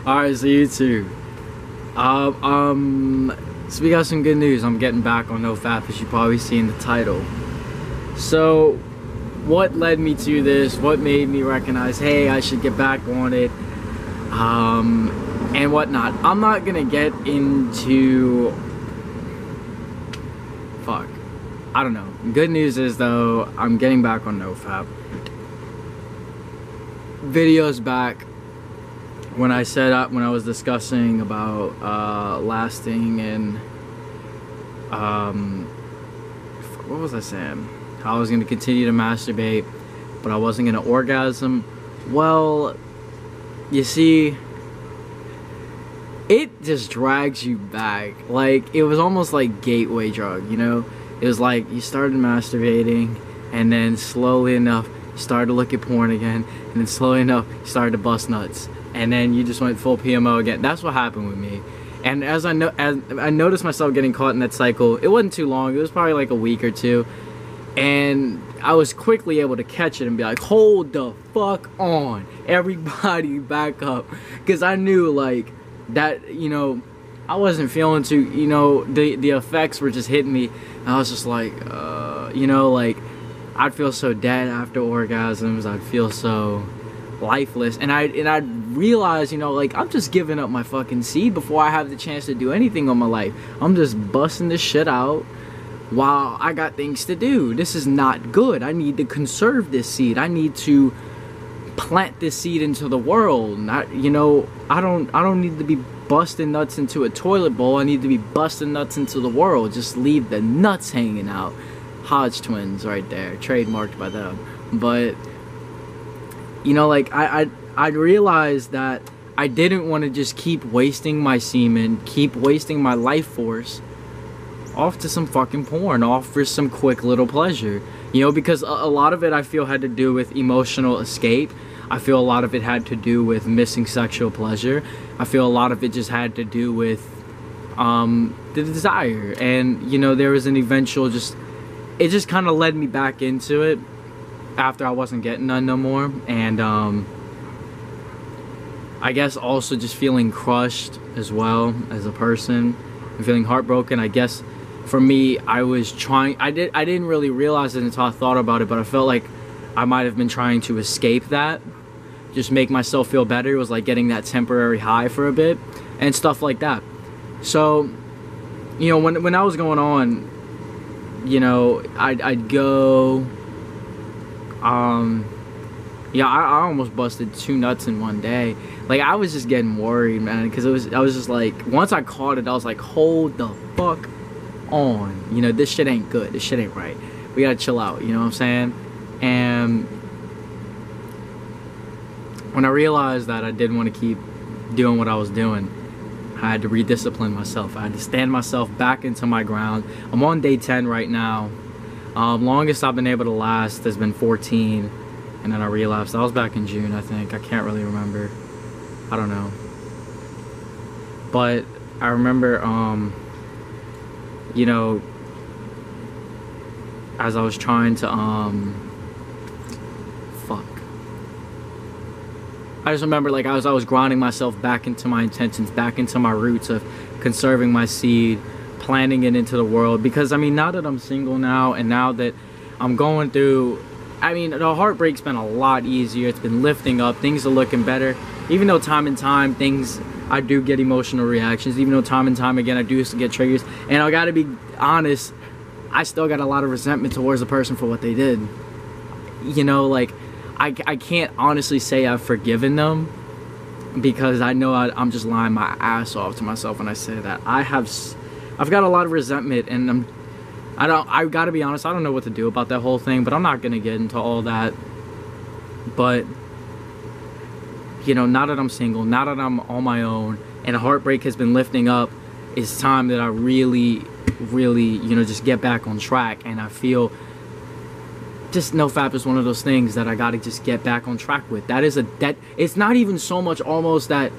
Alright, so you two. So we got some good news. I'm getting back on nofap, as you probably see in the title. So, what led me to this? What made me recognize, hey, I should get back on it? And whatnot. I'm not gonna get into... Fuck. I don't know. Good news is, though, I'm getting back on nofap. Videos back when I said up when I was discussing about lasting and what was I saying? How I was going to continue to masturbate, but I wasn't going to orgasm. Well, you see, it just drags you back. Like, it was almost like gateway drug, you know? It was like you started masturbating, and then slowly enough you started to look at porn again, and then slowly enough you started to bust nuts, and then you just went full PMO again. That's what happened with me. And as I noticed myself getting caught in that cycle, it wasn't too long. It was probably like a week or two, and I was quickly able to catch it and be like, hold the fuck on, everybody back up, because I knew like that, you know, I wasn't feeling too, you know, the effects were just hitting me. And I was just like, you know, like I'd feel so dead after orgasms. I'd feel so lifeless, and I realized, you know, like I'm just giving up my fucking seed before I have the chance to do anything on my life. I'm just busting this shit out while I got things to do. This is not good. I need to conserve this seed. I need to plant this seed into the world. Not, you know, I don't need to be busting nuts into a toilet bowl. I need to be busting nuts into the world. Just leave the nuts hanging out. Hodge twins right there, trademarked by them. But you know, like I realized that I didn't want to just keep wasting my semen, keep wasting my life force off to some fucking porn, off for some quick little pleasure. You know, because a lot of it I feel had to do with emotional escape. I feel a lot of it had to do with missing sexual pleasure. I feel a lot of it just had to do with the desire. And, you know, there was an eventual it just kind of led me back into it after I wasn't getting none no more. And I guess also just feeling crushed as well as a person and feeling heartbroken. I guess for me, I was trying, I didn't really realize it until I thought about it, but I felt like I might have been trying to escape that, just make myself feel better. It was like getting that temporary high for a bit and stuff like that. So, you know, when I was going on, you know, I'd go, yeah, I almost busted 2 nuts in one day. Like, I was just getting worried, man, because I was just like, once I caught it, I was like, hold the fuck on. You know, this shit ain't good. This shit ain't right. We gotta chill out, you know what I'm saying? And when I realized that I didn't want to keep doing what I was doing, I had to rediscipline myself. I had to stand myself back into my ground. I'm on day 10 right now. Longest I've been able to last has been 14, and then I relapsed. I was back in June, I think. I can't really remember. I don't know. But I remember, you know, as I was trying to, I just remember, like, I was grinding myself back into my intentions, back into my roots of conserving my seed, planting it into the world. Because, I mean, now that I'm single now, and now that I'm going through, I mean, the heartbreak's been a lot easier. It's been lifting up. Things are looking better. Even though time and time, I do get emotional reactions. Even though time and time again, I do get triggers. And I gotta be honest, I still got a lot of resentment towards the person for what they did. You know, like, I can't honestly say I've forgiven them, because I know I'm just lying my ass off to myself when I say that. I've got a lot of resentment, and I gotta be honest, I don't know what to do about that whole thing, but I'm not gonna get into all that. But, you know, now that I'm single, now that I'm on my own, and the heartbreak has been lifting up, it's time that I really, you know, just get back on track. And I feel just nofap is one of those things that I gotta just get back on track with. It's not even so much almost that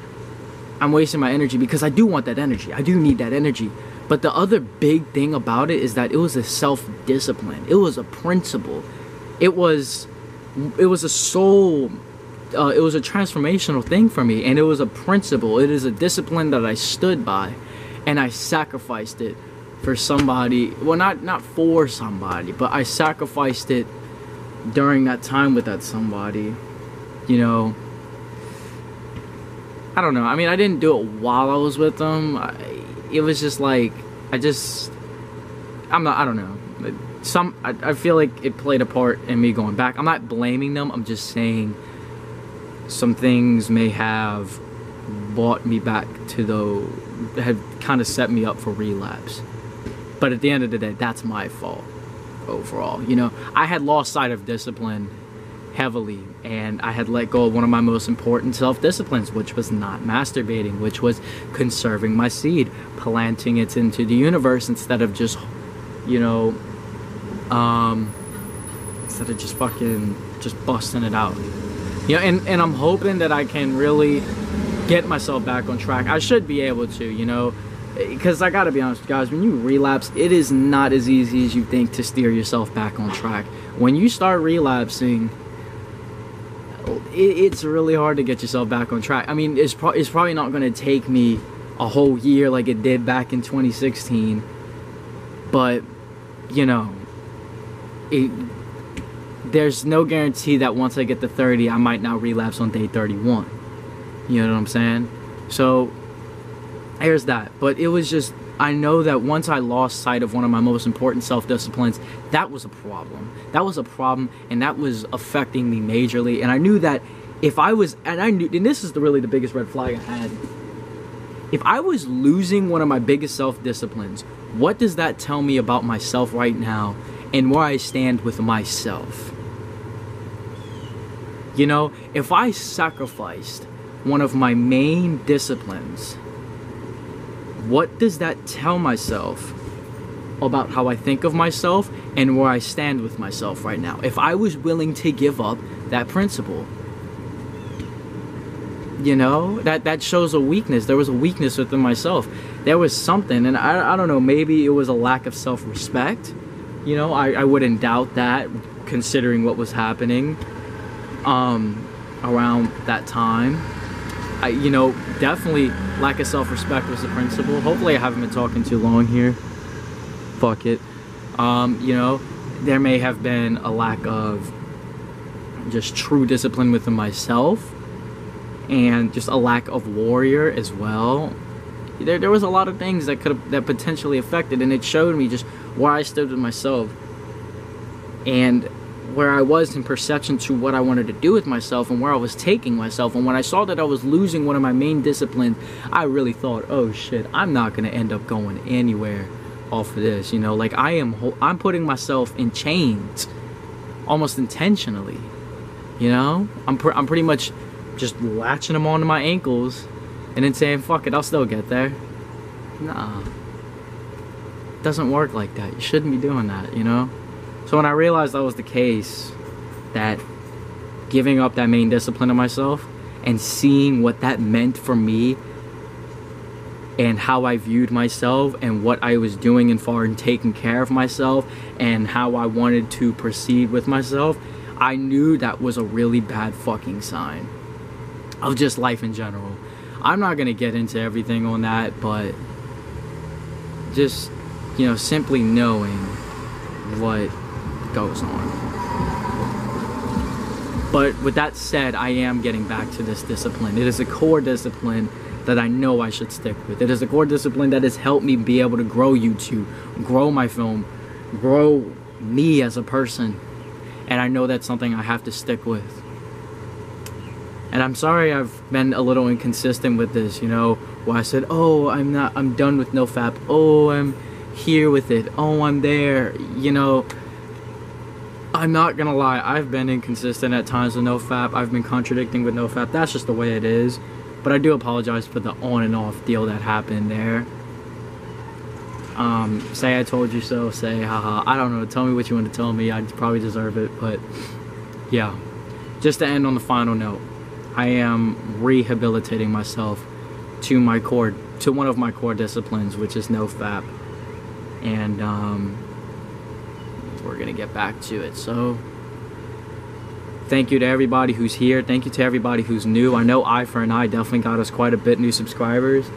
I'm wasting my energy, because I do want that energy. I do need that energy. But the other big thing about it is that it was a self-discipline. It was a principle. It was a soul it was a transformational thing for me, and it was a principle. It is a discipline that I stood by, and I sacrificed it for somebody. Well, not for somebody, but I sacrificed it during that time with that somebody. You know, I don't know. I mean, I didn't do it while I was with them. It was just like, I don't know. I feel like it played a part in me going back. I'm not blaming them. I'm just saying some things may have brought me back to have kind of set me up for relapse. But at the end of the day, that's my fault overall. You know, I had lost sight of discipline heavily, and I had let go of one of my most important self-disciplines, which was not masturbating, which was conserving my seed, planting it into the universe instead of just, you know, instead of just busting it out. You know, and I'm hoping that I can really get myself back on track. I should be able to, you know, because I gotta be honest with you guys, when you relapse, it is not as easy as you think to steer yourself back on track. When you start relapsing, it's really hard to get yourself back on track. I mean, it's probably not going to take me a whole year like it did back in 2016, but, you know, there's no guarantee that once I get to 30, I might not relapse on day 31. You know what I'm saying? So, there's that. But it was just, I know that once I lost sight of one of my most important self-disciplines, that was a problem. That was a problem, and that was affecting me majorly. And I knew that if I was, and this is really the biggest red flag I had. If I was losing one of my biggest self-disciplines, what does that tell me about myself right now and where I stand with myself? You know, if I sacrificed one of my main disciplines, what does that tell myself about how I think of myself and where I stand with myself right now? If I was willing to give up that principle, you know, that shows a weakness. There was a weakness within myself. There was something, and I don't know, maybe it was a lack of self-respect. You know, I wouldn't doubt that, considering what was happening around that time. You know, definitely lack of self-respect was the principle. Hopefully I haven't been talking too long here. Fuck it. You know, there may have been a lack of just true discipline within myself, and just a lack of warrior as well. There was a lot of things that potentially affected, and it showed me just where I stood with myself and where I was in perception to what I wanted to do with myself and where I was taking myself. And when I saw that I was losing one of my main disciplines, I really thought, oh shit, I'm not gonna end up going anywhere off of this. You know, like I'm putting myself in chains almost intentionally. You know, I'm pretty much just latching them onto my ankles and then saying, fuck it, I'll still get there. Nah, it doesn't work like that. You shouldn't be doing that, you know? So when I realized that was the case, that giving up that main discipline of myself and seeing what that meant for me and how I viewed myself and what I was doing in far and taking care of myself and how I wanted to proceed with myself, I knew that was a really bad fucking sign of just life in general. I'm not gonna get into everything on that, but just, you know, simply knowing what goes on. But with that said, I am getting back to this discipline. It is a core discipline that I know I should stick with. It is a core discipline that has helped me be able to grow YouTube, grow my film, grow me as a person. And I know that's something I have to stick with. And I'm sorry I've been a little inconsistent with this, you know, where I said, oh, I'm done with nofap. Oh, I'm here with it. Oh, I'm there. You know, I'm not gonna lie, I've been inconsistent at times with nofap. I've been contradicting with nofap. That's just the way it is. But I do apologize for the on and off deal that happened there. Say I told you so, say haha. I don't know, tell me what you want to tell me. I probably deserve it, but yeah. Just to end on the final note, I am rehabilitating myself to one of my core disciplines, which is nofap. And we're gonna get back to it. So Thank you to everybody who's here. Thank you to everybody who's new. I know Eye for an Eye definitely got us quite a bit new subscribers.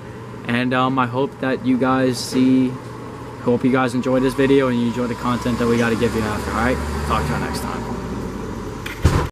And I hope that you guys hope you guys enjoyed this video and you enjoy the content that we got to give you after. Alright? Talk to you next time.